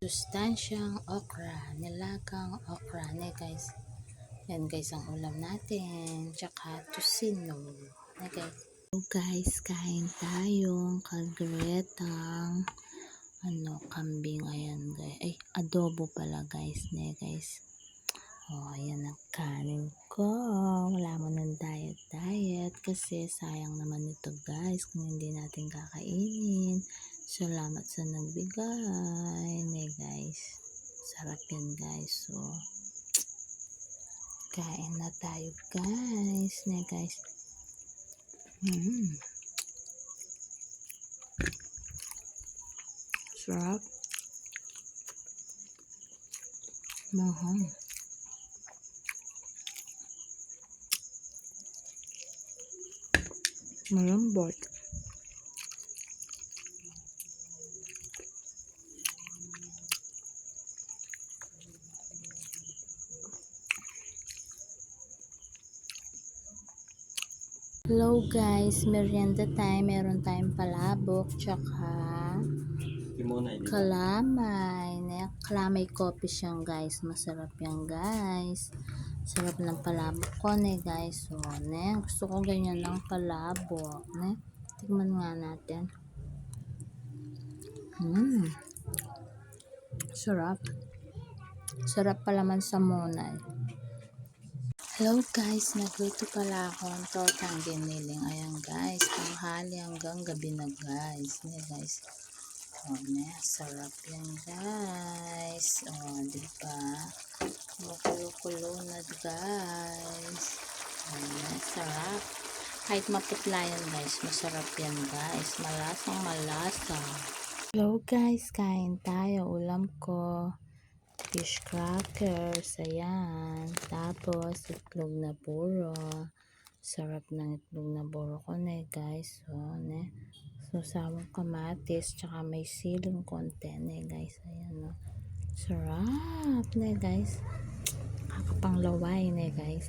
Sustansyang okra, nilagang okra ne guys. Yan guys ang ulam natin, tsaka tusino. Ne guys. So guys, kain tayong kalderetang kambing. Ayan guys. Ay, adobo pala guys ne guys. Oh, ayan ang kanin ko. Wala mo ng diet kasi sayang naman ito guys kung hindi natin kakainin. Salamat sa nagbigay ne guys. Sarap yan guys. So, kain na tayo guys ne guys. Sarap. Mahal. Malambot. Hello guys, merienda time. Meron tayong palabok tsaka kalamay. Kalamay coffee siyang guys. Masarap yan guys. Sarap ng palabok ko ne guys. So, gusto ko ganyan ng palabok. Tignan nga natin. Sarap. Sarap pala man sa monay. Hello guys, nagluto pala ako ng tortang giniling. Ayan guys, tanghali hanggang gabi na guys. Guys. Oh, sarap yan guys. Oh, diba? Makulo-kulo na guys. Oh, sarap. Kahit maputla yan guys, masarap yan guys. Malasang malasa. Hello guys, kain tayo. Ulam ko fish crackers, ayan. Tapos, itlog na buro. Sarap ng itlog na buro ko guys. So, sawang kamatis, tsaka may siling konti guys. Ayan, sarap guys. Kakapanglaway guys.